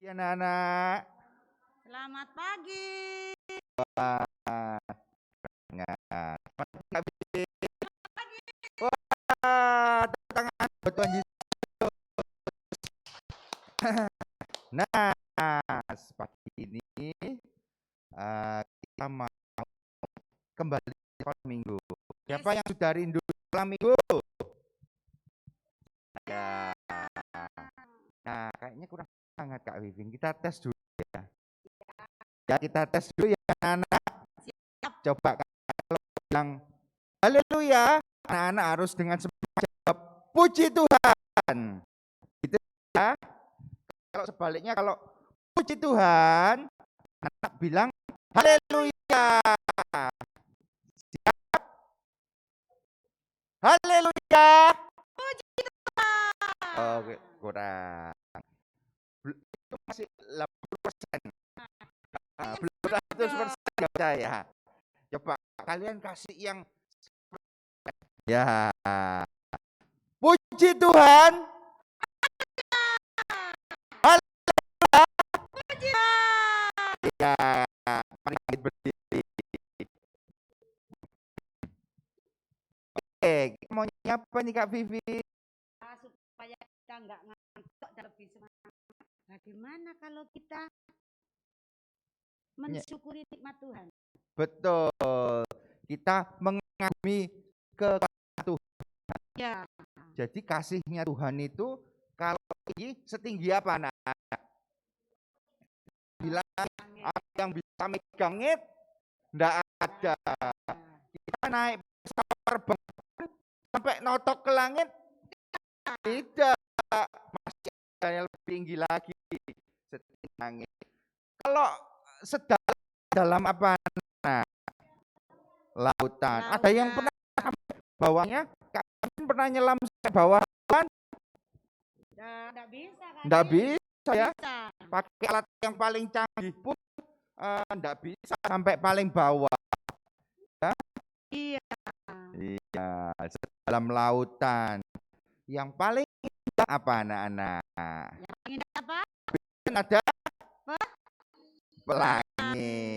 Ya, anak-anak. Selamat pagi. Wah, Kak Vivi. Wah, tangan buat Tuhan Yesus. Nah, pagi ini kita mau kembali ke sekolah minggu. Siapa yang sudah rindu sekolah minggu? Ya. Nah, kayaknya kurang sangat Kak Vivin. Kita tes dulu ya. Ya, kita tes dulu ya anak. Coba kalau bilang haleluya, anak-anak harus dengan semangat jawab puji Tuhan. Gitu ya. Kalau sebaliknya kalau puji Tuhan, anak bilang haleluya. Siap? Haleluya. Puji Tuhan. Oke, kurang. Itu masih 80%. Belum 100% nggak percaya. Coba kalian kasih yang ya. Puji Tuhan. Haleluya. Puji Tuhan. Ya, mari kita berdiri. Oke, kita mau apa nih Kak Vivi? Supaya kita nggak ngantuk dan lebih semangat. Bagaimana kalau kita mensyukuri nikmat Tuhan? Betul. Kita mengagumi kekuatan Tuhan. Ya. Jadi kasihnya Tuhan itu kalau tinggi setinggi apa anak? Bilang ada yang bisa megang it? Enggak ada. Kita naik pesawat terbang sampai notok ke langit? Tidak. Masih ada yang lebih tinggi lagi. Setinggi langit. Kalau dalam apa? Nah, lautan. Ada yang pernah bawahnya? Kalian pernah nyelam sampai bawah kan? Enggak bisa kan? Enggak bisa ya. Bisa. Pakai alat yang paling canggih pun enggak bisa sampai paling bawah. Ya? Iya. Iya, dalam lautan. Yang paling indah apa anak-anak? Yang indah apa? Ada pelangi.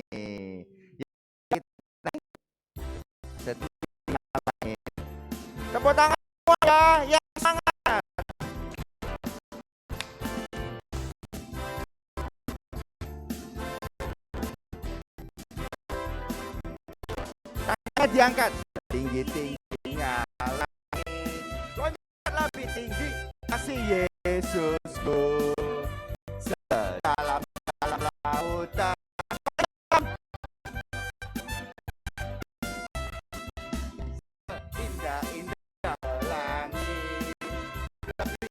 Tepuk tangan ya, yang sangat. Tangan diangkat tinggi-tingginya langit, loncat lebih tinggi kasih Yesusku, sedalam lautan. Indah-indah langit, kasih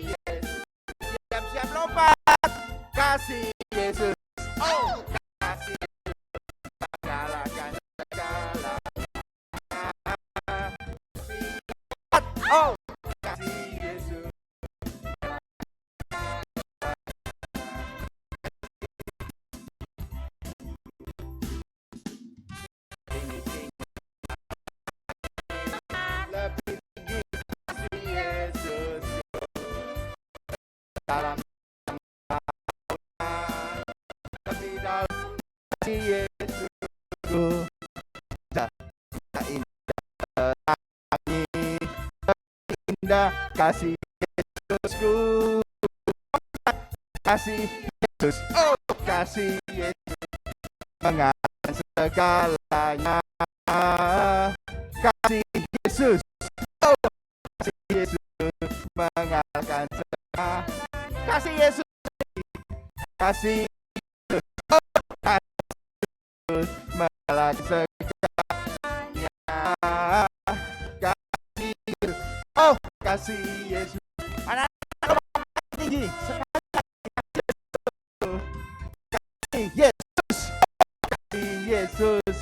Yesus, siap-siap lompat, kasih Yesus, oh kasih Yesus, mengalahkan segala, oh kasih Yesus. Lebih tinggi kasih Yesus, dalam lebih dalam kasih Yesus, indah langit, indah kasih Yesusku, kasih Yesus, oh kasih Yesus, mengalahkan segalanya, kasih Yesus, oh kasih Yesus, mengalahkan segalanya, kasih Yesus, kasih Yesus, oh kasih Yesus, mengalahkan segalanya, kasih Yesus, oh kasih Yesus. Anak-anak tinggi sekali, kasih Yesus, kasih Yesus,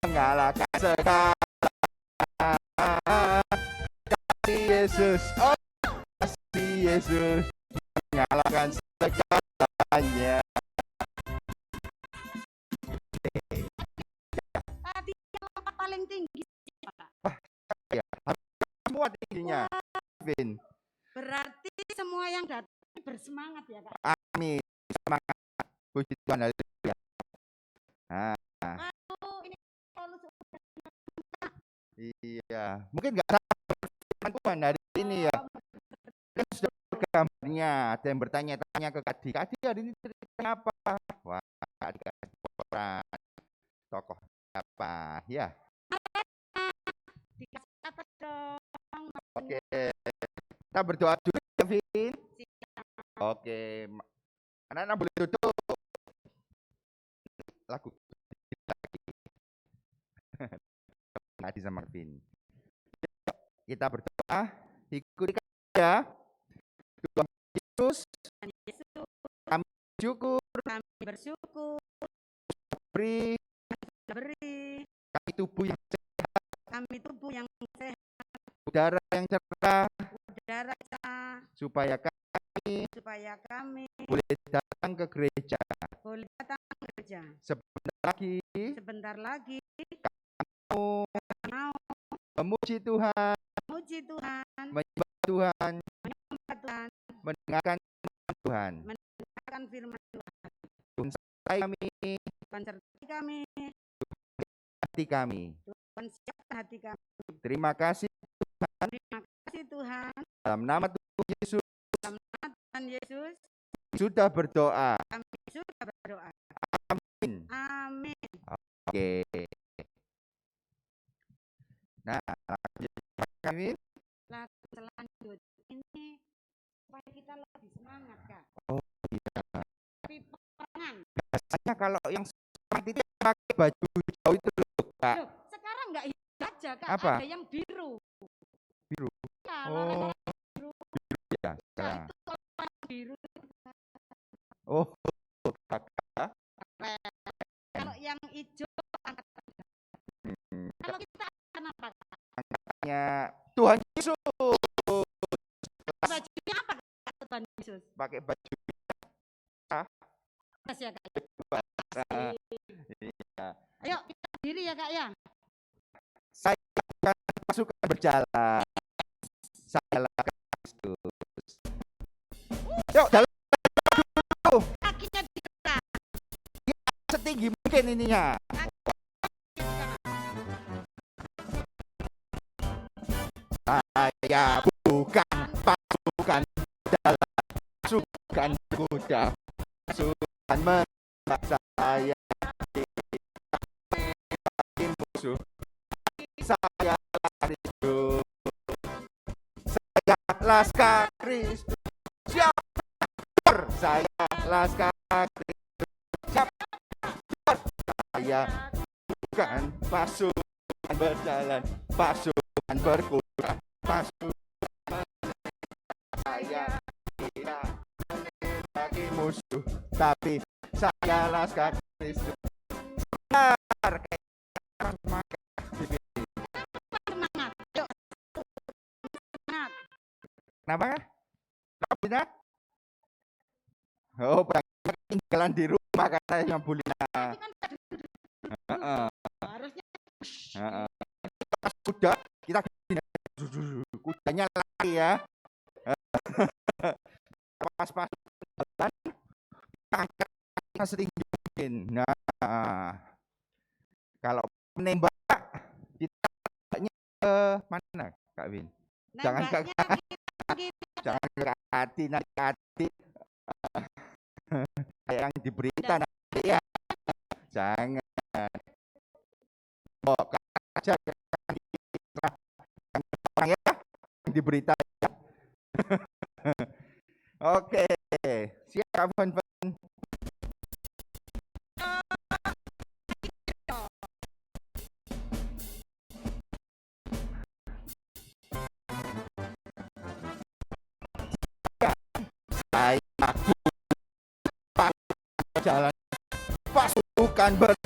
mengalahkan segalanya, kasih Yesus, oh kasih Yesus, mengalahkan segalanya. Tadi yang paling tinggi siapa? Ya, semua tingginya, Vin. Berarti semua yang datang bersemangat ya Kak. Amin. Semangat. Puji Tuhan. Haleluya. Nah, Ini Paulus iya. Mungkin nggak salah Tuhan hari ini ya. Kan sudah gambarnya. Ada yang bertanya-tanya ke Kak Adi hari ini ceritanya apa? Wah, Kak Adi orang tokoh apa? Ya. dikasih apa dong? Oke. Kita berdoa dulu ya, Vin. Oke. Anak-anak boleh duduk. Lagu Adi sama Vin. Kita berdoa, ikuti ya. Tuhan Yesus, kami bersyukur beri kami tubuh yang sehat, udara yang cerah, supaya kami boleh datang ke gereja. Sebentar lagi mau memuji Tuhan, menyembah Tuhan, mendengarkan Tuhan. firman Tuhan sertai kami, hati kami. Tuhan siapkan hati kami. Terima kasih Tuhan. Dalam nama Tuhan Yesus. Yesus. Sudah berdoa. Amin. Oke. Nah, kami selanjutnya ini supaya kita lebih semangat, Kak. Oh iya. Tapi peperangan. Biasanya kalau yang semangat itu pakai baju hijau itu loh, Kak. Loh, sekarang enggak hijau aja, Kak. Apa? Ada yang biru. Biru. Ya, oh. Biru. Ya, nah, itu kalau biru. Oh, Kakak. Kalau yang hijau kalau kita kenapa? Angkatannya Tuhan Yesus. Bajunya apa Tuhan Yesus? Pakai baju ya, Kak. Iya. Ayo kita diri ya, Kak ya. Saya akan pasukan berjalan. Saya lakukan Kristus. Yuk, dalam kakinya digerak. Ya, setinggi mungkin ininya. Saya bukan pasukan dalam pasukan kuda, pasukan menembak saya di musuh. Saya Kristus, saya laskar Kristus, siap. Saya laskar Kristus, siap. Saya bukan pasukan berjalan, pasukan berkuda, pasukan saya tidak bagi musuh, tapi saya laskar Kristus. Benar, kenapa? Kenapa? Oh, tinggalan di rumah katanya Bulina. Harusnya kuda kita kudanya lari ya. Pas-pas jalan angkat setinggi mungkin. Nah, kalau menembak kita ke mana, Kak Win? Jangan ke jangan ke hati, nanti hati kayak yang diberita nanti ya. Jangan. Oh, aja orang ya yang diberita. Oke, siap Van. Saya jalan pasukan berjalan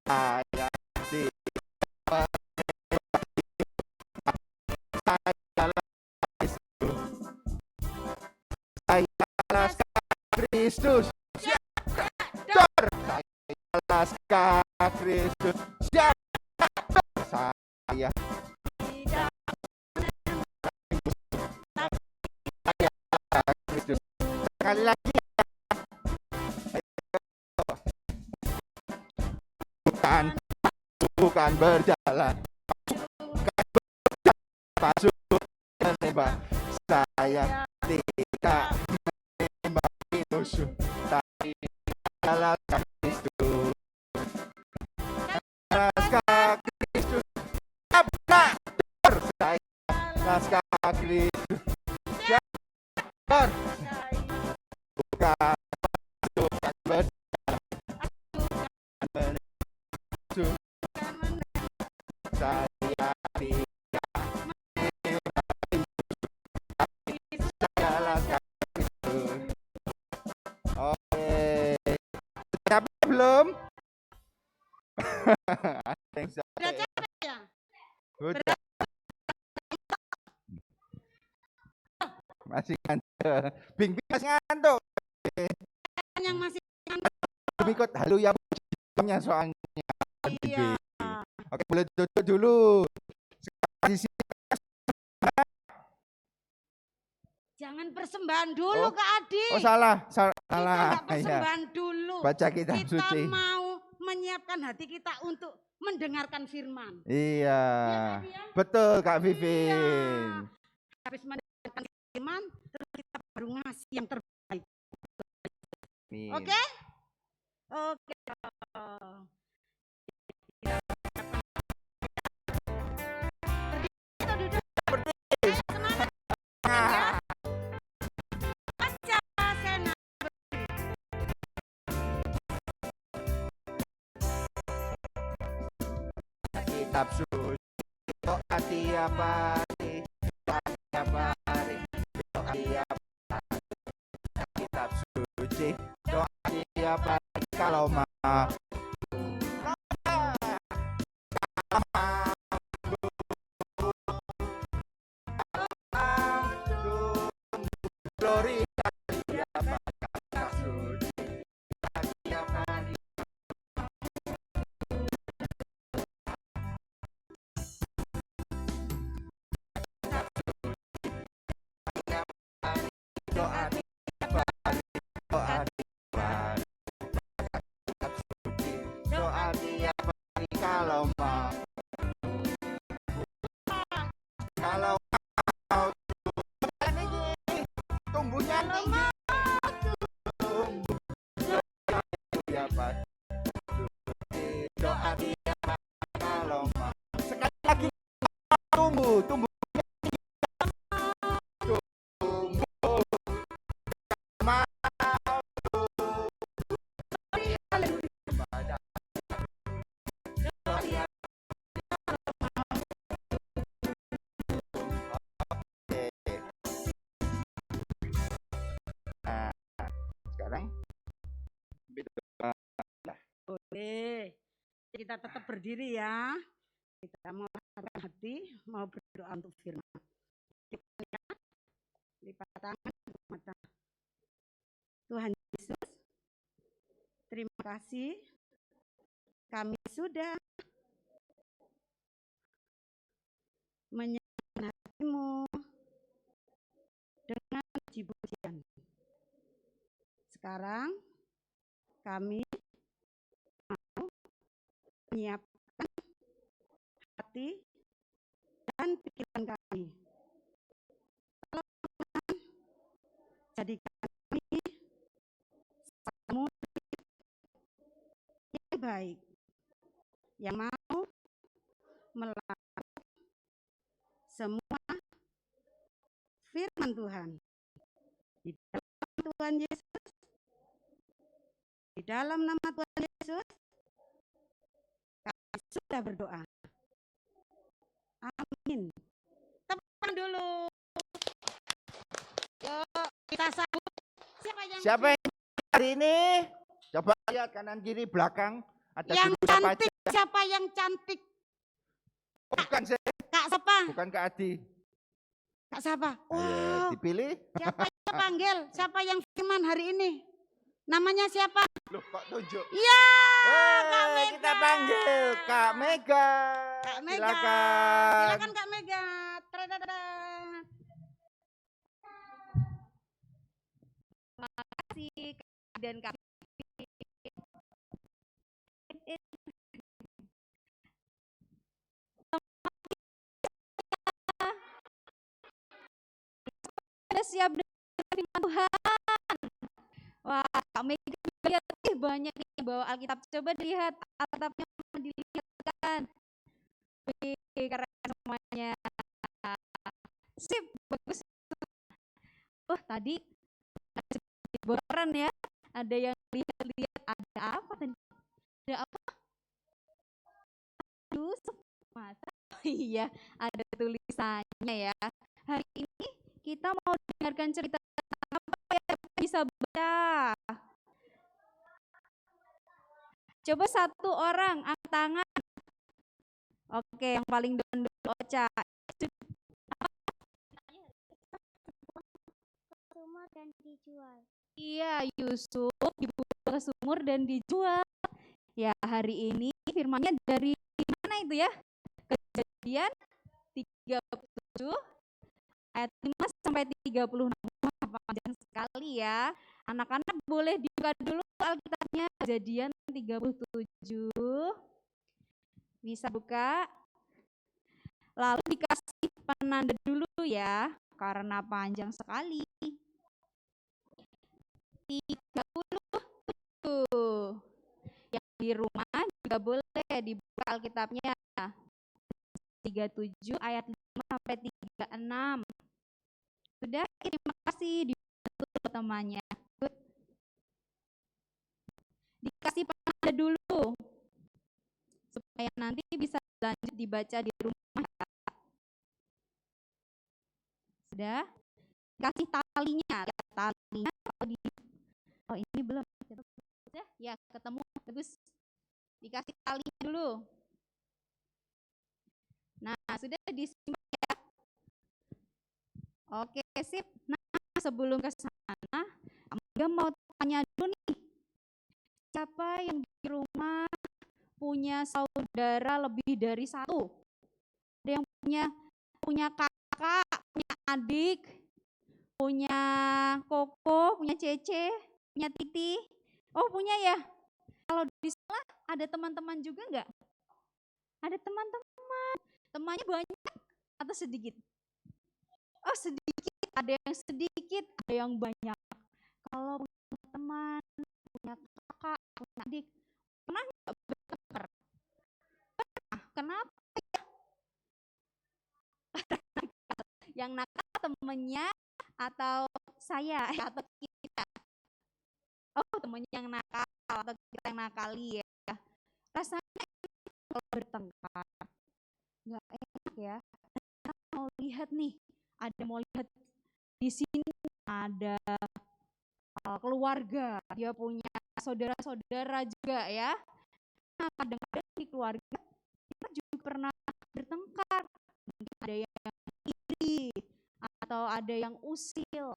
saya di saya laskar Kristus, siap. Saya laskar Kristus, siap. Saya Sekali lagi. Bukan berjalan. Pasukan tembak. Saya tidak menembaki musuh, tapi adalah Kristus. Naskah Kristus. Benar. Saya naskah Kristus. Bukan berjalan. Saya capek belum? Udah capek ya? Udah. Masih ngantuk. Bing masih ngantuk. Yang masih Ikut halu ya soalnya. iya. Oke, boleh duduk dulu. Jangan persembahan dulu Kak Adi. Oh salah. Kita enggak persembahan Ya. dulu. Baca kitab kita suci. mau menyiapkan hati kita untuk mendengarkan firman. Iya. Ya, betul Kak Vivin. Iya. Habis mendengarkan firman, terus kita baru ngasih yang terbaik. Oke? Oke. Kitab suci doa tiap hari, doa tiap hari, kitab suci doa tiap hari kalau mau glory kitab suci tiap hari. Doa tiap hari kalau mau tumbuhnya tinggi doa tiap hari kalau mau sekali lagi tumbuh sekarang Boleh. Kita tetap berdiri ya. Kita mau hati, mau berdoa untuk firman. Lipat tangan, mata. Tuhan Yesus, terima kasih. Kami sudah menyerahkan hatimu dengan puji-pujian. Sekarang kami mau menyiapkan hati dan pikiran kami. Jadikan kami murid yang baik, yang mau melakukan semua firman Tuhan. Di dalam Tuhan Yesus, di dalam nama Tuhan Yesus, kami sudah berdoa. Amin. Tepan dulu. Yuk, kita sambut. Siapa yang hari ini? Coba lihat kanan kiri belakang. Ada yang guru cantik? aja. Siapa yang cantik? Bukan saya. Kak siapa? Bukan Kak Adi. Kak siapa? Wow. Dipilih. Siapa yang panggil? Siapa yang firman hari ini? Namanya siapa? Loh, kok tunjuk? Iya, Kak Mega. Kita panggil Kak Mega. Kak Mega. Silakan. Silakan Kak Mega. Terima dan kami sudah siap dengan firman Tuhan. Wah, kami lihat banyak nih bawa Alkitab. Coba dilihat Alkitabnya, dilihatkan. Wih, keren semuanya. Sip, bagus. Oh, tadi ada sedikit bocoran ya. Ada yang lihat-lihat, ada apa tadi? Ada apa? Yusuf, masa? Oh, iya, ada tulisannya ya. Hari ini kita mau dengarkan cerita apa ya, bisa baca. Coba satu orang angkat tangan. Oke, yang paling depan dulu Ocha. Sumur dan dijual. Iya, Yusuf dibuang ke sumur dan dijual. Ya, hari ini firmannya dari mana itu ya? Kejadian 37 ayat 5 sampai 36. Panjang sekali ya. Anak-anak boleh dibuka dulu Alkitabnya. Kejadian 37. Bisa buka. Lalu dikasih penanda dulu ya, karena panjang sekali. 37. Yang di rumah juga boleh dibuka Alkitabnya. 37 ayat 5 sampai 36. Sudah, terima kasih dibantu temannya. Dikasih penanda dulu supaya nanti bisa lanjut dibaca di rumah. Sudah, kasih talinya. Talinya oh ini belum. Sudah, ya ketemu, bagus. Dikasih talinya dulu. Nah, sudah disimpan ya. Oke, sip. Nah, sebelum ke sana, Kamu mau tanya dulu nih. Siapa yang di rumah punya saudara lebih dari satu? Ada yang punya kakak, punya adik, punya koko, punya cece, punya titi. Oh, punya ya. Kalau di sekolah ada teman-teman juga enggak? Ada teman-teman. Temannya banyak atau sedikit? Oh, sedikit. Ada yang sedikit, ada yang banyak. Kalau punya teman, punya kakak, punya adik, pernah nggak bertengkar? Pernah. Kenapa? Yang nakal temennya atau saya atau kita? Oh, temennya yang nakal atau kita yang nakali ya. Rasanya kalau bertengkar nggak enak ya. Mau lihat nih, mau lihat di sini ada keluarga, dia punya saudara-saudara juga ya. Nah, kadang-kadang di keluarga kita juga pernah bertengkar. Mungkin ada yang iri atau ada yang usil.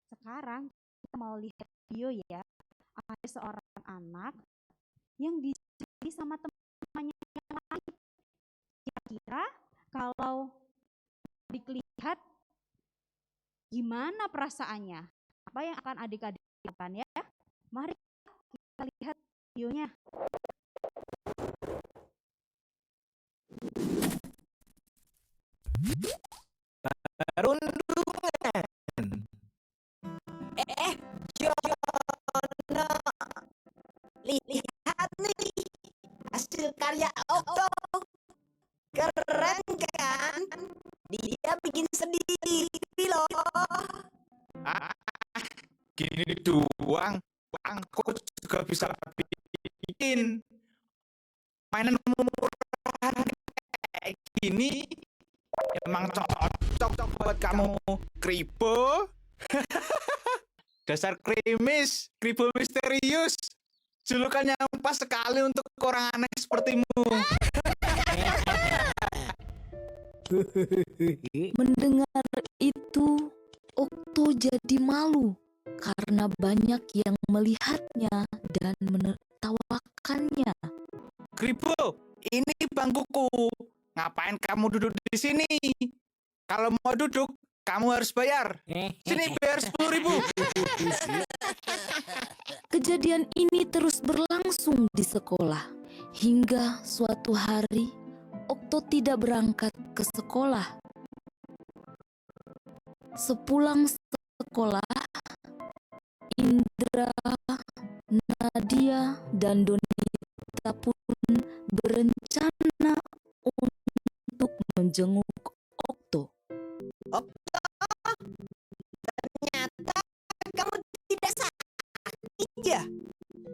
Sekarang kita mau lihat video ya. Ada seorang anak yang dijadi sama teman-temannya yang lain. Kira-kira kalau dilihat gimana perasaannya? Apa yang akan adik-adik lakukan ya? Mari kita lihat videonya. Perundungan. Jono, lihat nih hasil karya Okto. Keren kan? Dia bikin sendiri loh. Gini doang, aku juga bisa bikin mainan murahan kayak gini. Emang cocok buat kamu, Kribo. Dasar krimis, Kribo misterius. Julukan yang pas sekali untuk orang aneh sepertimu. Mendengar itu, Okto jadi malu karena banyak yang melihatnya dan menertawakannya. Kribo, ini bangkuku. Ngapain kamu duduk di sini? Kalau mau duduk, kamu harus bayar. Sini bayar 10.000. Kejadian ini terus berlangsung di sekolah hingga suatu hari Okto tidak berangkat ke sekolah. Sepulang sekolah, Indra, Nadia, dan Donita pun berencana untuk menjenguk Okto. Ternyata kamu tidak sakit ya?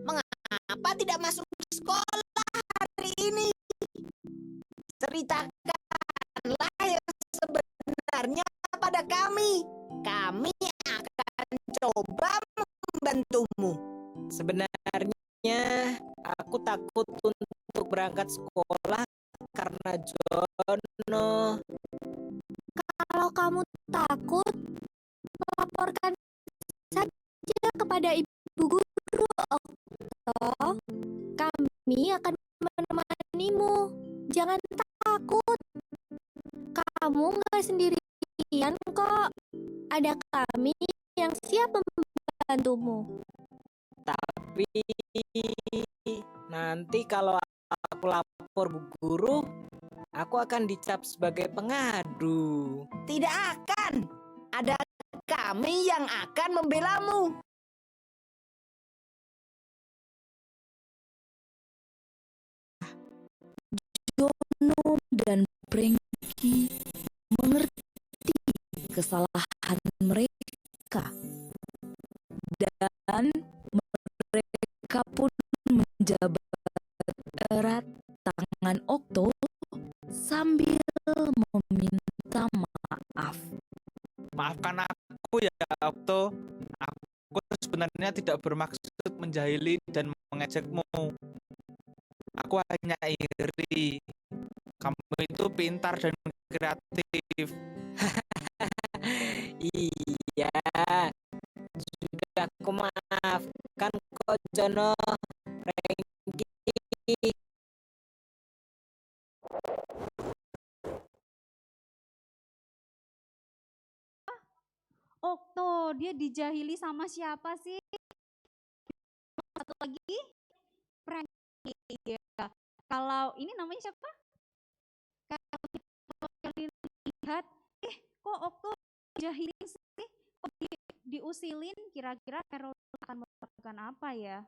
Mengapa tidak masuk sekolah hari ini? Ceritakanlah yang sebenarnya pada kami. Kami akan coba membantumu. Sebenarnya aku takut untuk berangkat sekolah karena Jono. Kalau kamu takut, laporkan saja kepada ibu guru, Okto. Kami akan menemanimu. Jangan takut. Kamu nggak sendirian kok. Ada kami yang siap membantumu. Tapi nanti kalau aku lapor bu guru, aku akan dicap sebagai pengadu. Tidak akan. Ada kami yang akan membelamu. Jono dan Prengki mengerti kesalahan mereka dan mereka pun menjabat erat tangan Okto sambil meminta maaf. Maafkan aku ya, Okto. Aku sebenarnya tidak bermaksud menjahili dan mengejekmu. Aku hanya iri. Kamu itu pintar dan kreatif. Iya, sudah aku maafkan kok Jono, Rengki. Okto, dia dijahili sama siapa sih? Satu lagi, Frankie. Ya. Kalau ini namanya siapa? Kalau kita lihat, kok Okto dijahilin sih? Kok diusilin? Kira-kira Carol akan melakukan apa ya?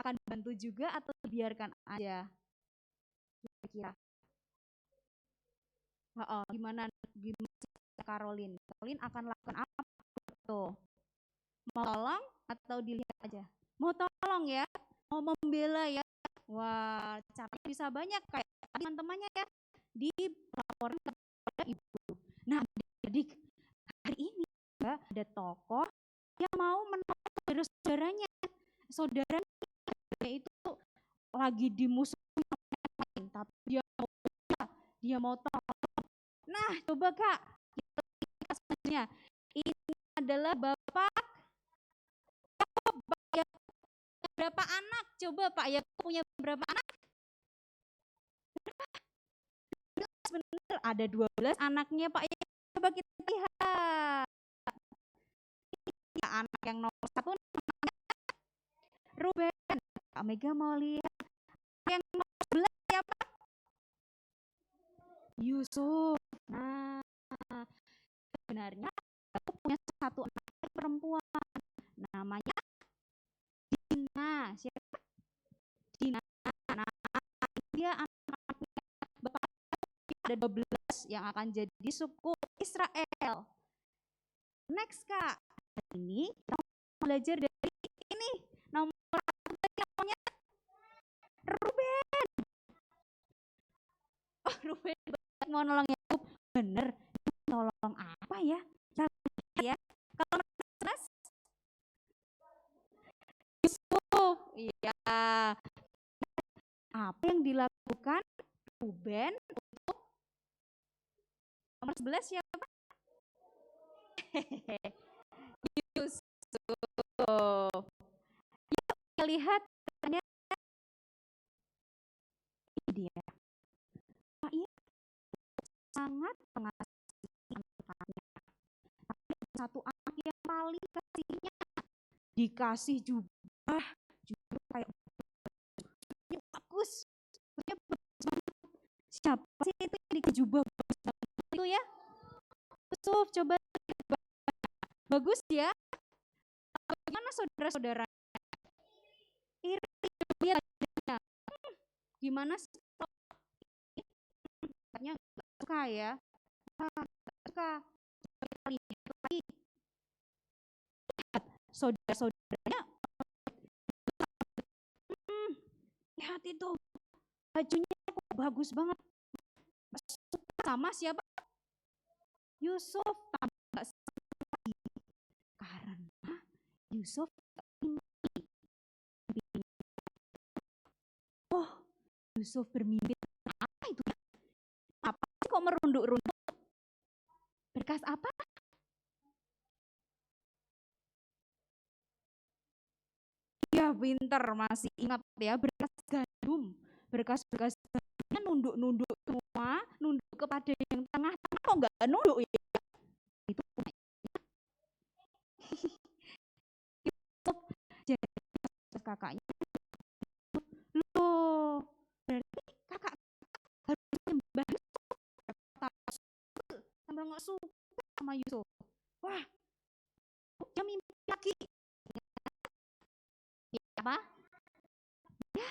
Akan bantu juga atau biarkan aja? Kira-kira. Gimana Caroline? Caroline akan lakukan apa tuh? Mau tolong atau dilihat aja? Mau tolong ya? Mau membela ya? Wah, caranya bisa banyak kayak teman-temannya ya, dilaporkan kepada ibu. Nah, adik, hari ini ya, ada tokoh yang mau menolong saudaranya itu lagi dimusuhin orang lain, tapi dia mau tolong. Nah, coba Kak, kita selanjutnya. Ini adalah Bapak Yakob. Berapa anak? Coba Pak Yakob punya berapa anak? Benar, ada 12 anaknya Pak Yakob. Coba kita lihat. Ini anak yang nomor 1 namanya Ruben. Kak Mega mau lihat. Yang nomor 11 siapa? Yusuf. Nah, sebenarnya aku punya satu anak perempuan, namanya Dina. Siapa? Dina. Nah, dia anak-anaknya Bapak ada 12 yang akan jadi suku Israel. Next Kak, hari ini kita belajar dari ini nomor 1 namanya Ruben. Oh, Ruben mau nolong Yakub, bener. Nolong apa ya? Ya, kalau Mas Yusuf, iya. Apa yang dilakukan Ruben untuk nomor 11 siapa? Yusuf. Yuk kita lihat ternyata ini dia. Pak iya sangat mengasihi anaknya. Tapi satu anak yang paling kasihnya dikasih jubah kayak ini bagus. Bajunya bagus banget. Siapa sih itu yang dikasih jubah bagus banget itu ya? Yusuf, coba bagus ya. Bagaimana saudara-saudara? Iri, lihat wajahnya. Gimana sih? Katanya nggak suka ya? Nggak suka. Coba kita lihat lagi. Lihat saudara-saudaranya. Lihat itu bajunya kok bagus banget. Suka sama siapa? Yusuf. Tambah nggak suka lagi. Karena Yusuf mimpi. Oh, Yusuf bermimpi apa itu ya? Apa sih kok merunduk-runduk? Berkas apa? Ya pinter, masih ingat ya, berkas gandum. Berkas-berkas gandumnya nunduk-nunduk semua, nunduk kepada yang tengah-tengah, kok nggak nunduk ya? Itu Yusuf jadi kakaknya. Loh, berarti kakak harus nyembah Yusuf. Tambah nggak suka sama Yusuf. Wah, dia mimpi lagi. Ya, apa? Ya,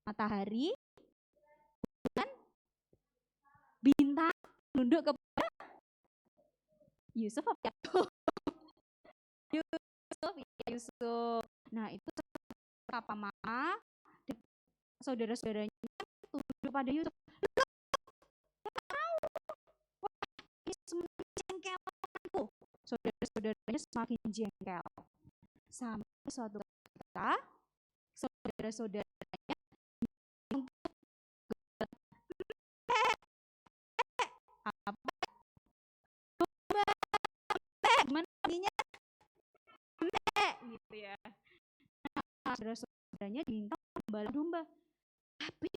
matahari, bulan, bintang nunduk kepada Yusuf apa ya? Yusuf, ya Yusuf. Nah itu papa mama, saudara-saudaranya tunduk pada Yusuf. Ini semakin jengkel aku. Saudara-saudaranya semakin jengkel. Sampai suatu ketika saudara-saudaranya apa? Gimana bunyinya? Gitu ya. Nah, saudara-saudaranya diminta gembala domba. Tapi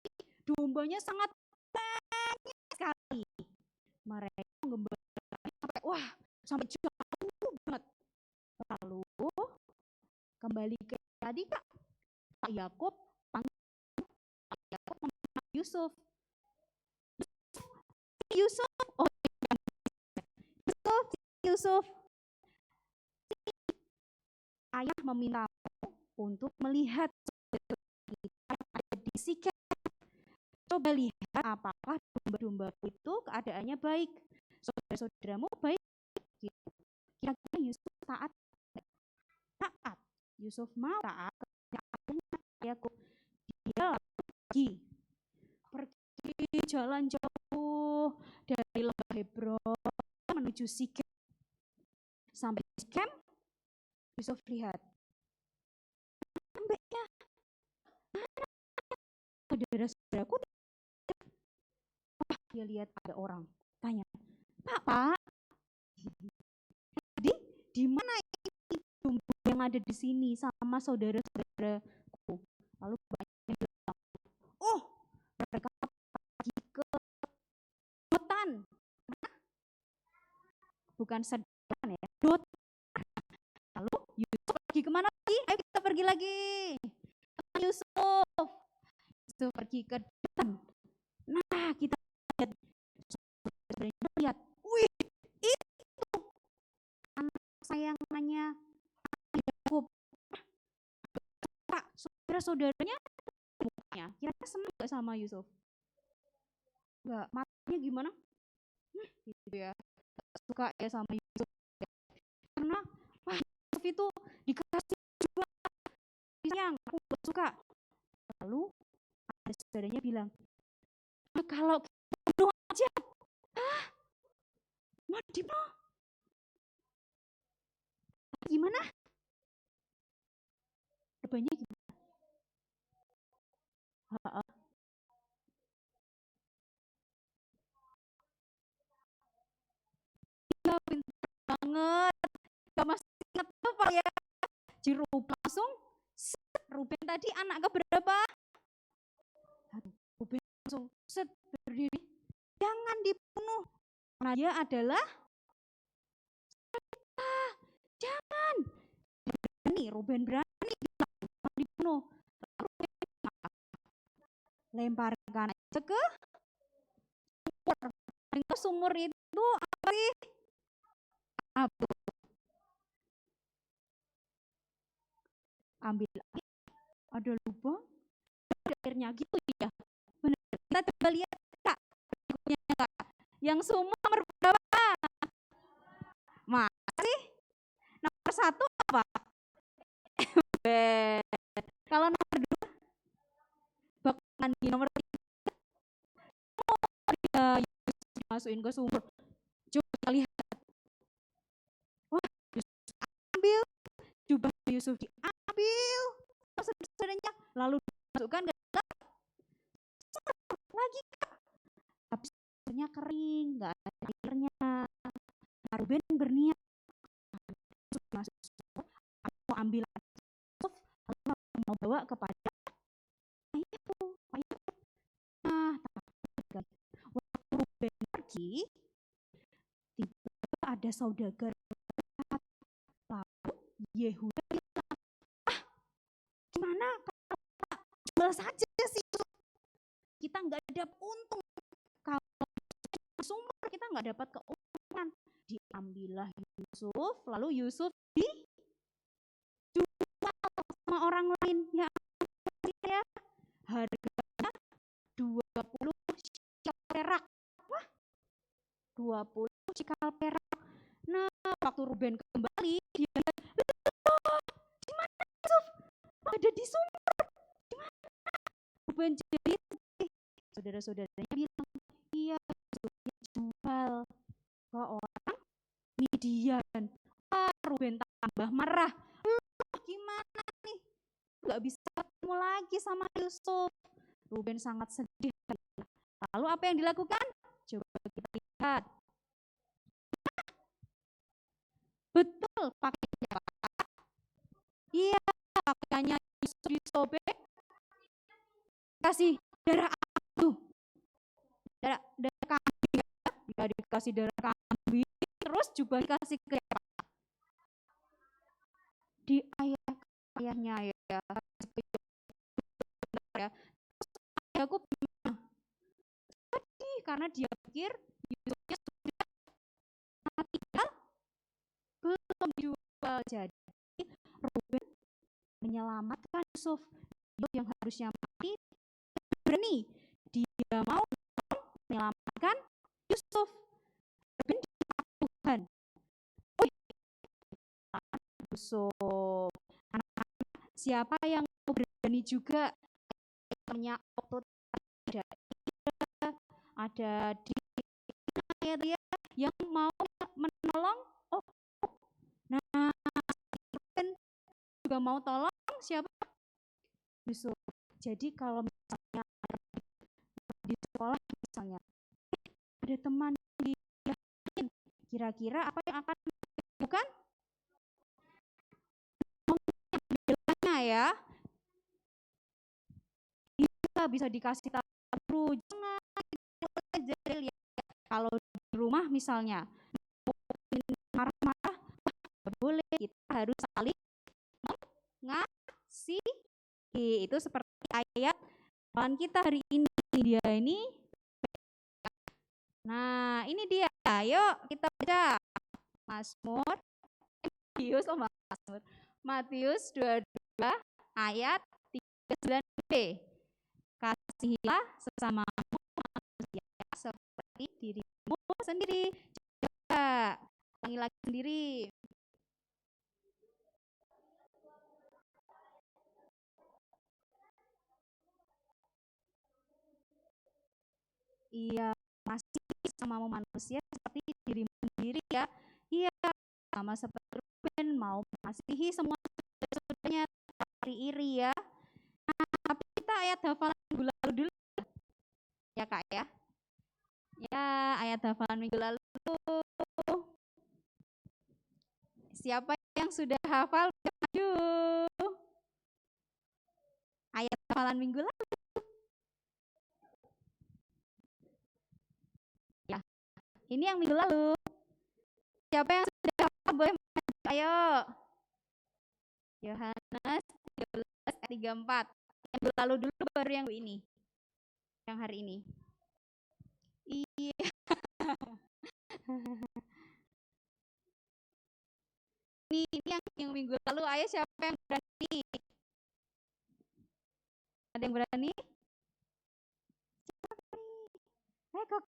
dombanya sangat banyak sekali. Mereka menggembalakan sampai jauh banget. Lalu kembali ke tadi Pak Yakub panggil Yusuf. Yusuf, oh Yusuf, ayah memintamu untuk melihat kita ada di Sikem. Coba lihat apakah domba-domba itu keadaannya baik, saudara-saudaramu baik. Kira-kira Yusuf taat? Yusuf mau taat kepada Yakub. Dia pergi jalan jauh dari lembah Hebron menuju Sikem. Sampai Sikem, Yusuf lihat lembahnya. Saudara-saudaraku, dia lihat ada orang. Tanya, Pak, jadi di mana ini domba yang ada di sini sama saudara-saudaraku? Lalu bapaknya bilang, oh mereka pergi ke Dotan. Bukan Sedan ya, Dotan. Lalu Yusuf pergi kemana lagi? Ayo kita pergi lagi. Yusuf pergi ke Dotan. Nah kita lihat, wih itu anak sayangannya Yakub. Pak, saudara-saudaranya mukanya kira-kira senang gak sama Yusuf? Enggak, matanya gimana? Gitu ya, suka ya sama Yusuf. Karena Yusuf itu dikasih juga yang aku gak suka. Lalu ada saudaranya bilang, kalau kita bunuh aja. Mau dibunuh? Gimana? Depannya gimana? Ya pintar banget. Gak masih ingat apa ya? Ruben langsung, Ruben tadi anak keberapa? Ruben langsung berdiri. Jangan dibunuh. Karena dia adalah jangan. Berani Ruben berani bilang dibunuh. Lalu Ruben lemparkan aja ke sumur. Dan ke sumur itu apa sih? Abu. Ambil air, ada lubang, ada airnya gitu ya. Benar. Kita coba lihat Kak, berikutnya Kak. Yang sumur nomor berapa? Masih nomor 1 apa? Kalau nomor 2 bak mandi, nomor 3 ya, dimasukin ke sumur. Coba kita lihat. Wah, Yusuf ambil, jubah Yusuf diambil, saudaranya lalu dimasukkan ke dalam sumur lagi Kak. Tapi sumurnya kering, nggak ada airnya. Nah, Ruben berniat masuk sumur, aku mau ambil Yusuf, lalu aku mau bawa kepada ayahku. Nah, waktu Ruben pergi, tiba-tiba ada saudagar lalu Yehuda bilang, gimana kalau kita jual saja sih, kita nggak ada untung, kalau sumber kita nggak dapat keuntungan. Diambillah Yusuf, lalu Yusuf dijual sama orang lain, ya harganya 20 cikal perak. Wah, 20 cikal perak. Nah, waktu Ruben kembali, dia lihat, gimana Yusuf? Ada di sumur. Gimana? Ruben jadi saudara-saudaranya bilang, iya Yusuf dijual ke orang Midian. Wah, Ruben tambah marah. Gimana nih? Gak bisa ketemu lagi sama Yusuf. Ruben sangat sedih. Lalu apa yang dilakukan? Coba kita lihat. Betul, pakaiannya Pak. Iya, pakaiannya Yusuf disobek. Kasih darah tuh. Darah kambing ya. Ya, dikasih darah kambing, terus juga dikasih ke di ayahnya ya. Aku sedih karena dia pikir Yusufnya sudah tinggal belum dijual. Jadi Ruben menyelamatkan Yusuf yang harusnya mati, berani dia mau menyelamatkan Yusuf. Ruben Tuhan. Oh, Yusuf. Anak-anak, siapa yang berani juga? Temannya waktu ada di area yang mau menolong. Oh, nah, kan juga mau tolong siapa? Yusuf. Jadi kalau misalnya di sekolah misalnya ada teman di kira-kira apa yang akan dilakukan? Ya, bisa dikasih tahu, jangan kalau di rumah misalnya marah-marah, boleh, kita harus saling ngasih. Itu seperti ayat Tuhan kita hari ini, dia ini. Nah, ini dia. Yuk kita baca Mazmur Matius 22 ayat 39b. Kasihilah sesamamu manusia seperti dirimu sendiri. Coba ulangi lagi sendiri. Iya, masih sesamamu manusia seperti dirimu sendiri ya. Iya, sama seperti Ruben mau mengasihi semua saudaranya, iri ya. Nah, tapi kita ayat hafalan minggu lalu dulu ya Kak ya. Ya, ayat hafalan minggu lalu. Siapa yang sudah hafal? Maju. Ayat hafalan minggu lalu. Ya, ini yang minggu lalu. Siapa yang sudah hafal boleh maju, ayo. Yohanes 13 ayat 34. Yang lalu dulu baru yang ini. Yang hari ini. Iya. Ini yang minggu lalu. Ayo siapa yang berani? Ada yang berani? Kok.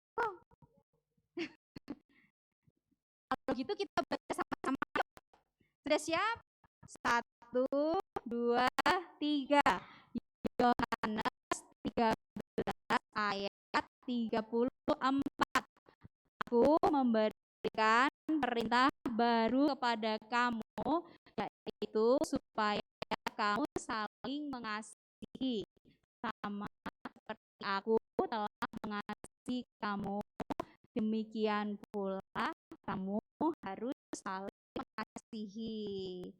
Kalau gitu kita baca sama-sama. Sudah siap? 1, 2, 3. Yohanes 13 ayat 34. Aku memberikan perintah baru kepada kamu, yaitu supaya kamu saling mengasihi, sama seperti aku telah mengasihi kamu. Demikian pula kamu harus saling mengasihi.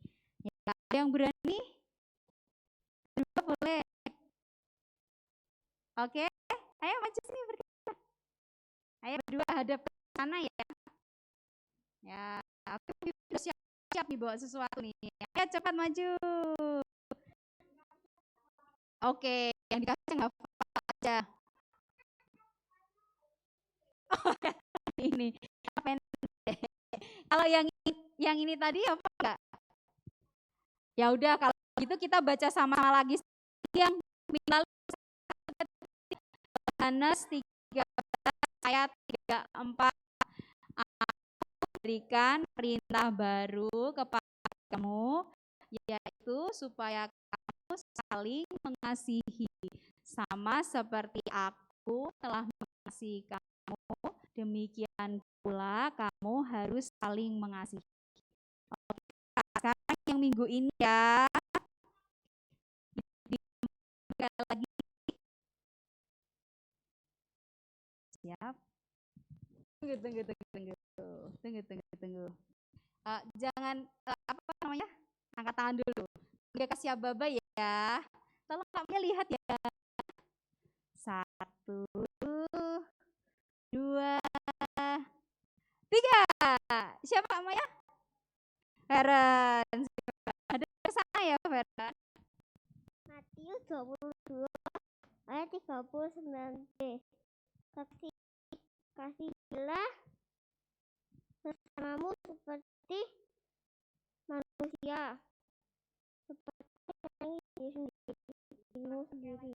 Ya, ada yang berani? Berdua boleh. Oke, ayo maju sini berdua. Ayo berdua hadap ke sana ya. Ya, aku sudah siap nih bawa sesuatu nih. Ayo cepat maju. Oke, yang dikasih nggak apa-apa aja. Oh, ini apa yang kalau yang ini tadi apa enggak? Ya udah kalau gitu kita baca sama lagi yang lalu Yohanes 13 ayat 34. Aku berikan perintah baru kepada kamu, yaitu supaya kamu saling mengasihi, sama seperti aku telah mengasihi kamu, demikian pula kamu harus saling mengasihi. Oke, sekarang yang minggu ini ya. Lagi. Siap. Tunggu. Jangan apa namanya? Angkat tangan dulu. Enggak kasih aba-aba ya. Tolong kamu lihat ya. 1, 2, 3. Siapa namanya? Feren. Ada ke sana ya, Feren. Matius 22 ayat 39b. Kasihilah sesamamu seperti manusia, seperti dirimu sendiri.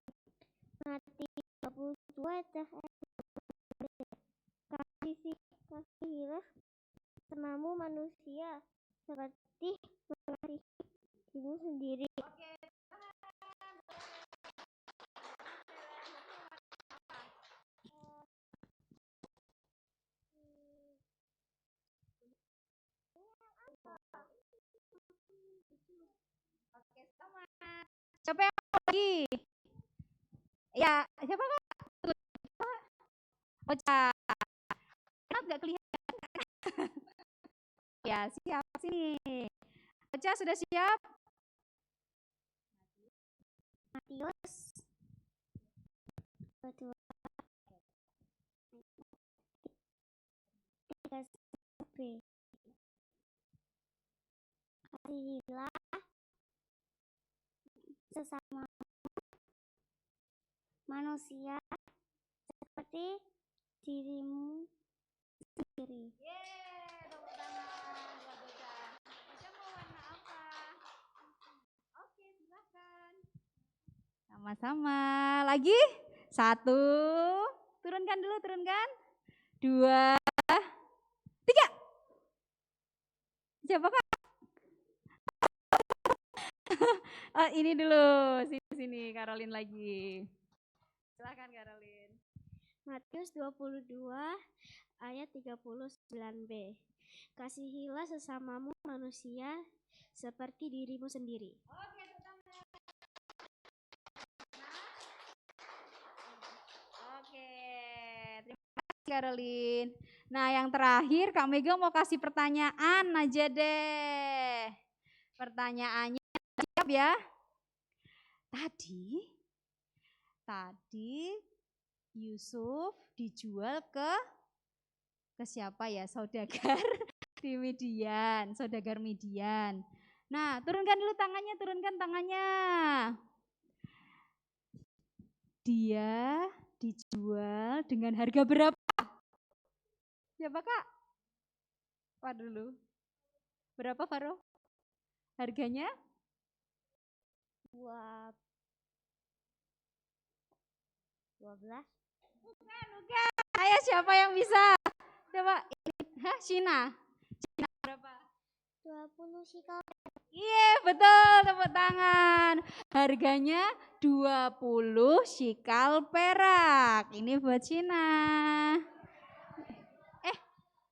Matius 22 ayat 39b. Kasihilah sesamamu manusia seperti mengasihi dirimu sendiri. Oke, sama. Siapa yang lagi? Ya, siapa Kak? Ocha. Kenapa nggak kelihatan? Ya, siap sini. Ocha sudah siap? Matius 22 3b. Kasihilah sesama manusia seperti dirimu sendiri. Tepuk tangan buat Ocha. Ocha mau warna apa? Oke, silakan. Sama-sama. Lagi? 1. Turunkan dulu, turunkan. 2, 3. Siapa Kak? Ini dulu, sini Caroline lagi. Silakan Caroline. Matius 22 ayat 39b. Kasihilah sesamamu manusia seperti dirimu sendiri. Oke, terima kasih Caroline. Nah, yang terakhir Kak Mega mau kasih pertanyaan aja deh. Pertanyaannya siap ya? Tadi Yusuf dijual ke siapa ya? Saudagar di Midian, saudagar Midian. Nah, turunkan dulu tangannya, turunkan tangannya. Dia dijual dengan harga berapa? Siapa Kak? Apa dulu? Berapa Faro? Harganya? 12. Bukan. Ayo siapa yang bisa? Coba, hah, Shina? Shina berapa? 20 shikal. Iya, betul, tepuk tangan. Harganya 20 shikal perak. Ini buat Shina.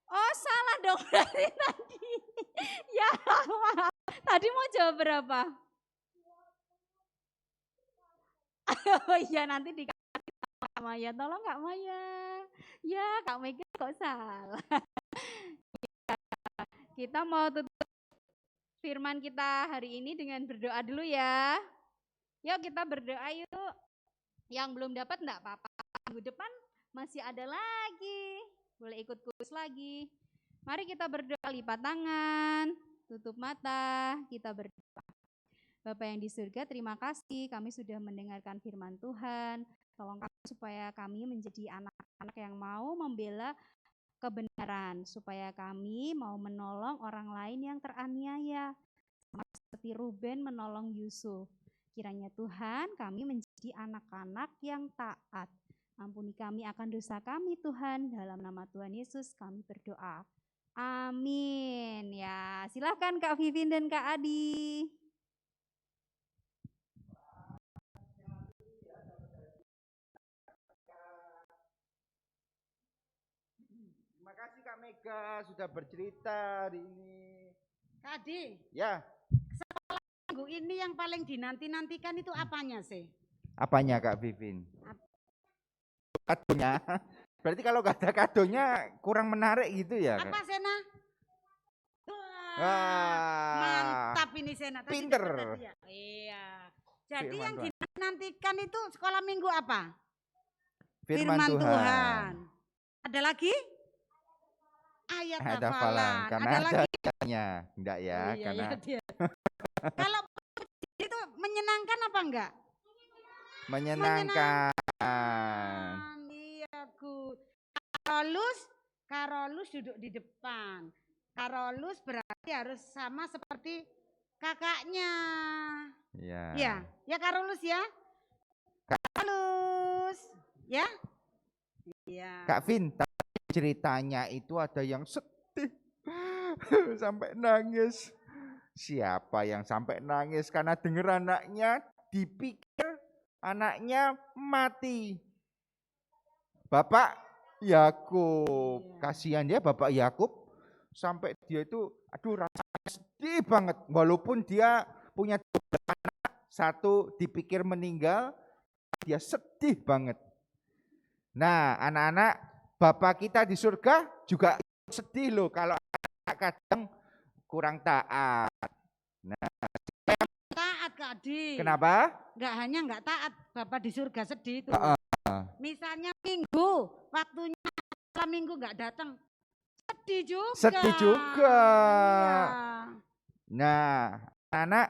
Oh salah dong dari tadi. Ya maaf. Tadi mau jawab berapa? Oh iya nanti dikasih sama Kak Maya. Tolong Kak Maya. Ya Kak Mega kok salah. Kita mau tutup firman kita hari ini dengan berdoa dulu ya. Yuk kita berdoa yuk. Yang belum dapat enggak apa-apa. Minggu depan masih ada lagi. Boleh ikut kursus lagi. Mari kita berdoa, lipat tangan, tutup mata, kita berdoa. Bapak yang di surga, terima kasih kami sudah mendengarkan firman Tuhan. Tolong kami supaya kami menjadi anak-anak yang mau membela kebenaran, supaya kami mau menolong orang lain yang teraniaya, sama seperti Ruben menolong Yusuf. Kiranya Tuhan kami menjadi anak-anak yang taat. Ampuni kami akan dosa kami Tuhan, dalam nama Tuhan Yesus kami berdoa. Amin. Ya, silahkan Kak Vivin dan Kak Adi. Terima kasih Kak Mega sudah bercerita hari ini. Kak Adi, Ya, minggu ini yang paling dinanti-nantikan itu apanya sih? apanya Kak Vivin? Kadonya. Berarti kalau gak ada kadonya kurang menarik gitu ya Kak? Apa Sena? Wah, Mantap ini Sena. Tadi pinter. dapat tadi ya? Iya. Jadi Firman yang Tuhan. dinantikan itu sekolah minggu apa? Firman Tuhan. Ada lagi? Ayat Ada hafalan. hafalan karena Ada ada lagi? ayatnya. Enggak ya, Oh, iya, karena iya, dia. Kalau itu menyenangkan apa enggak? menyenangkan. Iya, good. Karolus duduk di depan. Karolus berarti harus sama seperti kakaknya. Ya. Ya, ya Karolus ya. Karolus, ya. Iya. Kak Vin, tadi ceritanya itu ada yang sedih sampai nangis. Siapa yang sampai nangis karena dengar anaknya dipikir anaknya mati? Bapak Yakub, Iya. kasihan dia Bapak Yakub sampai dia itu aduh rasanya sedih banget walaupun dia punya dua anak, satu dipikir meninggal, dia sedih banget. Nah, anak-anak Bapak kita di surga juga sedih loh kalau anak kadang kurang taat. Nah, Taat Kak Adi. kenapa? Enggak taat, Bapak di surga sedih itu. Misalnya minggu, waktunya setelah minggu enggak datang. Sedih juga. Sedih juga. Iya. Nah, anak,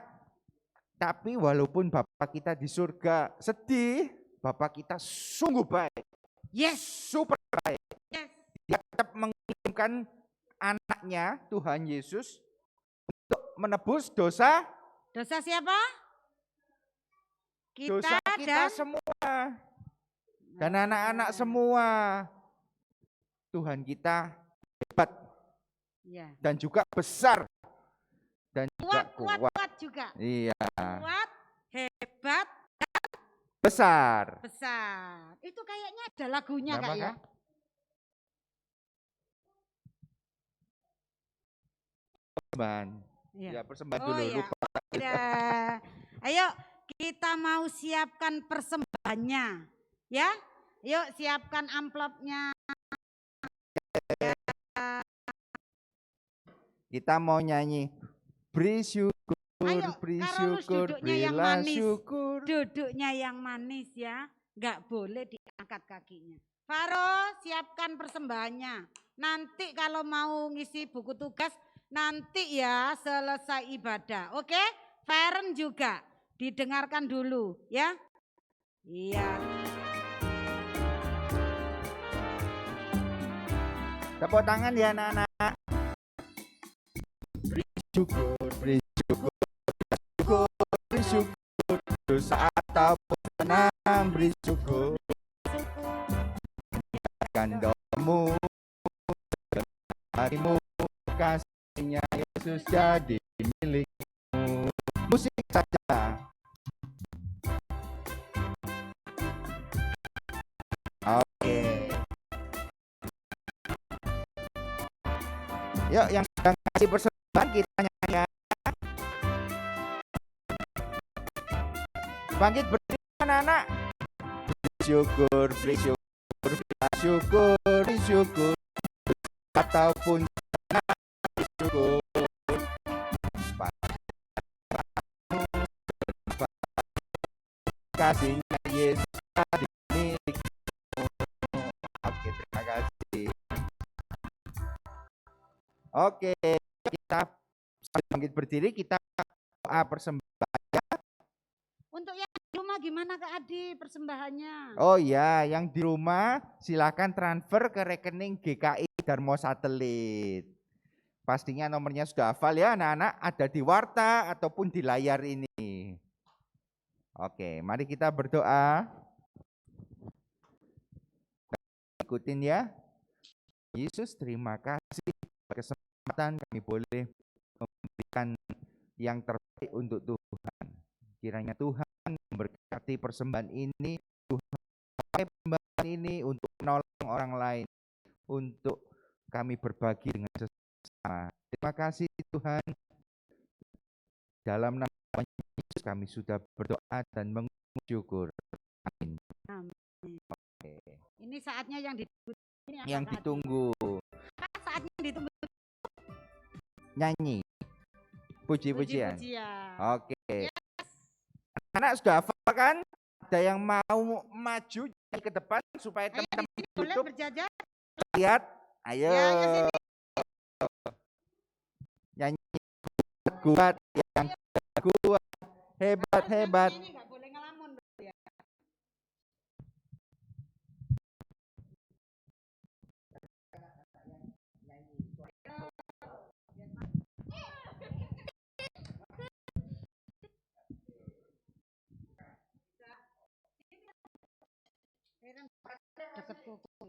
tapi walaupun Bapak kita di surga sedih, Bapak kita sungguh baik. Yes. Super baik. Yes. Dia tetap mengirimkan anaknya, Tuhan Yesus, untuk menebus dosa Dosa siapa? dosa kita dan semua. Dan anak-anak semua. Tuhan kita hebat ya. dan juga besar. Dan juga Kuat juga. Iya, Kuat, hebat, besar. besar. Itu kayaknya ada lagunya Kenapa, Kak ya. Kak? Persembahan. Iya. Ya, persembahan Oh dulu. iya. Lupa. Udah. Ayo kita mau siapkan persembahannya. Ya. Yuk siapkan amplopnya. Kita mau nyanyi. Beri syukur, Ayo, beri Karolus syukur, duduknya yang berilah manis. syukur. Duduknya yang manis ya. Enggak boleh diangkat kakinya. Faro siapkan persembahannya. Nanti kalau mau ngisi buku tugas nanti ya selesai ibadah. Oke? Feren juga didengarkan dulu ya. Iya. Tepuk tangan ya anak-anak. Beri syukur, beri syukur, beri syukur, dosa ataupun senang, beri syukur. Biarkan doamu, harimu, kasihnya Yesus jadi milikmu. Musik saja. Oke. Yuk yang sedang kasih persembahan kita nyanyi ya. Bangkit berdiri anak-anak. Bersyukur, bersyukur, bersyukur, bersyukur. Ataupun bersyukur. Kasihnya Yesus di milikmu. Oke, terima kasih. Oke, kita bangkit berdiri, kita doa persembahan. Untuk yang di rumah gimana Kak Adi persembahannya? Oh ya, yang di rumah silakan transfer ke rekening GKI Darmo Satelit. Pastinya nomornya sudah hafal ya anak-anak, ada di warta ataupun di layar ini. Oke, mari kita berdoa. Ikutin ya. Yesus, terima kasih kesempatan kami boleh memberikan yang terbaik untuk Tuhan. Kiranya Tuhan memberkati persembahan ini, Tuhan pakai persembahan ini untuk menolong orang lain, untuk kami berbagi dengan sesama. Terima kasih Tuhan. Dalam nama Yesus kami sudah berdoa dan mengucap syukur. Amin. Amin. Oke. Ini saatnya yang ditunggu. Ini apa, Yang Kak Adi? ditunggu Saatnya yang ditunggu. nyanyi, puji-pujian. Puji-pujian. Oke. Anak sudah hafal kan? Ada yang mau maju ke depan supaya Ayo teman-teman di di sini boleh YouTube berjajar. lihat. Ayo. Ya, ke sini. Nyanyi kuat yang kuat. Hebat, Harus hebat. nyanyi ini, nggak boleh ngelamun. Ya. Deket kuku.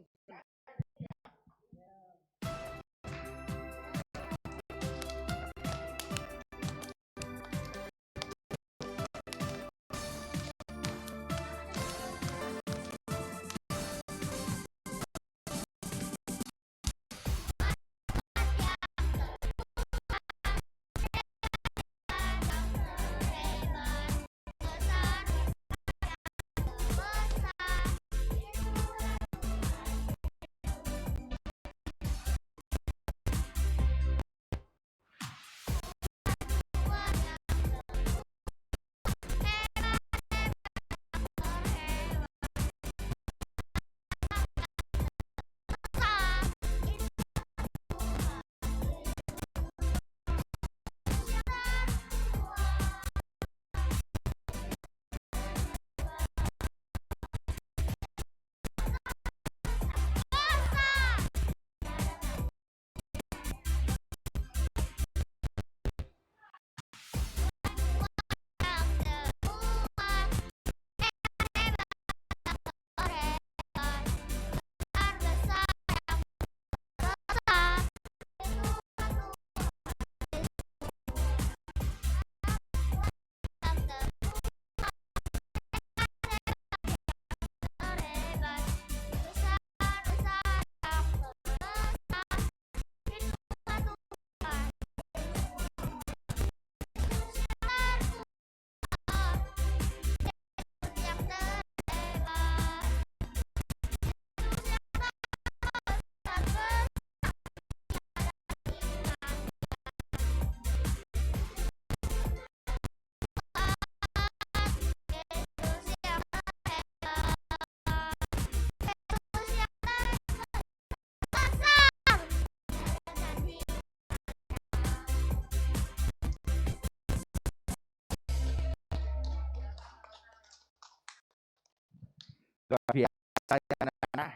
Luar biasa ya anak-anak.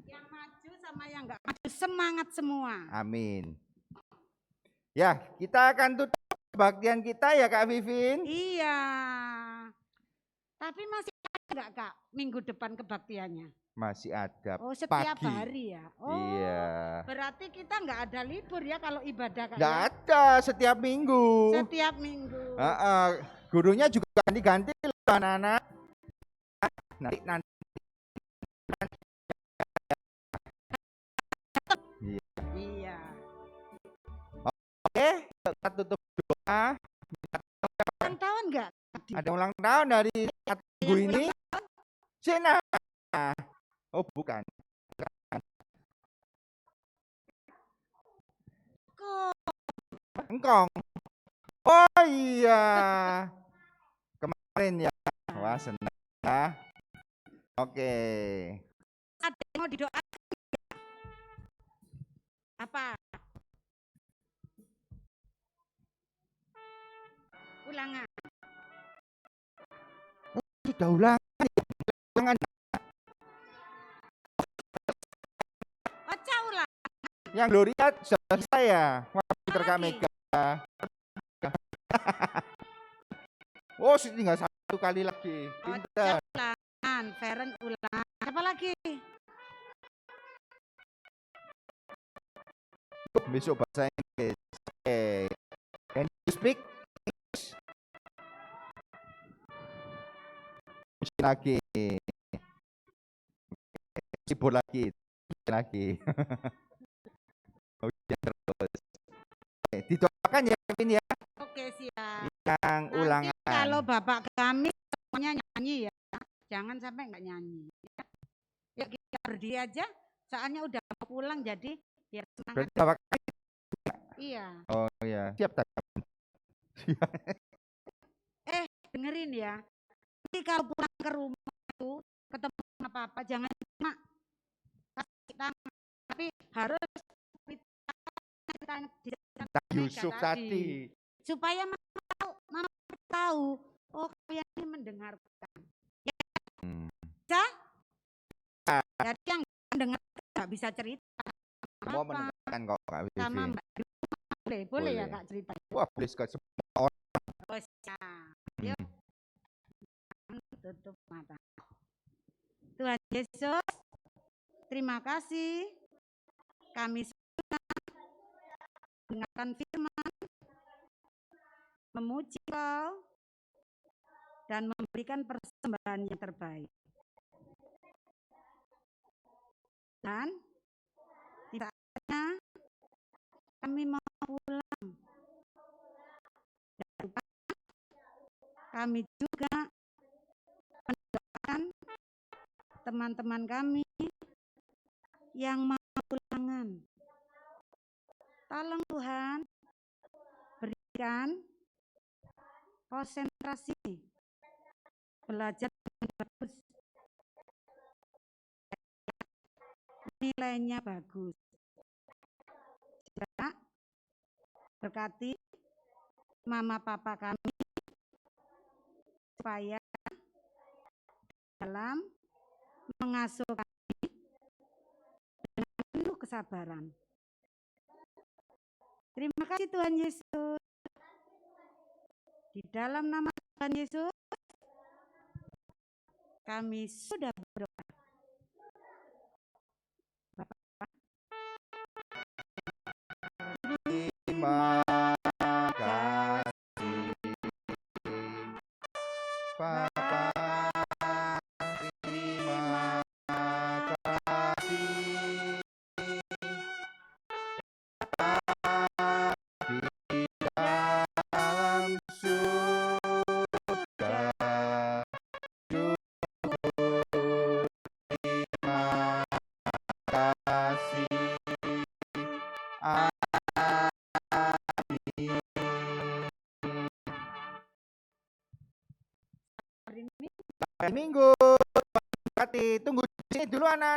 Yang maju sama yang enggak maju semangat semua. Amin. Ya, kita akan tutup kebaktian kita ya Kak Vivin. Iya. Tapi masih ada enggak Kak minggu depan kebaktiannya? Masih ada Oh, setiap pagi. hari ya. Oh. Iya. Berarti kita enggak ada libur ya kalau ibadah Kak. Nggak ya? ada setiap minggu. Setiap minggu. Gurunya juga ganti-ganti loh anak-anak. Nanti. Iya. Oke, kita tutup doa. Ulang tahun enggak? Ada ulang tahun dari minggu ini. Sina. Oh bukan. Engkong. Oh iya. Kemarin ya. Wah senang ya. Oke. Ada yang mau didoakan? Apa? Ulangan. Sudah ulangan. Baca ulang. Yang Gloria selesai ya. Wah, pinter Kak Lagi. Mega. Oh, tinggal satu kali lagi. Pinter. Ulangan. Feren ulangan. Apa lagi? Besok bahasa Inggris. Oke. Can you speak English? Lagi. Sibuk lagi. Ujian terus. Oke, didoakan ya Kevin ya. Oke, siap. Yang Nanti ulangan. kalau bapak kami semuanya nyanyi ya. Jangan sampai enggak nyanyi. Ya kita berdiri aja. Soalnya udah mau pulang jadi biar semangat. Berarti Bapak Iya. oh iya. Siap tak? Dengerin ya. Nanti kalau pulang ke rumah itu ketemu sama papa jangan cuma kasih tangan, tapi harus Kak Yusuf tadi. supaya mama tahu oh kalian ini mendengarkan. Hmm. Ya? Jadi yang mendengar nggak bisa cerita. Semua Apa? mendengarkan kok Kak Vivi. Sama Mbak boleh Boleh. ya Kak cerita. Wah, boleh sekali semua orang. Oh, siap. Yuk. Tutup mata. Tuhan Yesus, terima kasih. Kami sudah mendengarkan firman, memuji Kau, dan memberikan persembahan yang terbaik. Dan tidak hanya kami mau pulang, kami juga mendoakan teman-teman kami yang mau pulangan. Tolong Tuhan berikan konsentrasi belajar dengan bagus, nilainya bagus. Juga berkati mama papa kami supaya dalam mengasuh kami dengan penuh kesabaran. Terima kasih Tuhan Yesus. Di dalam nama Tuhan Yesus kami sudah berdoa. Terima kasih Bapak. Terima kasih di dalam surga. Terima kasih. Hari Minggu. Tunggu di sini dulu anak-anak.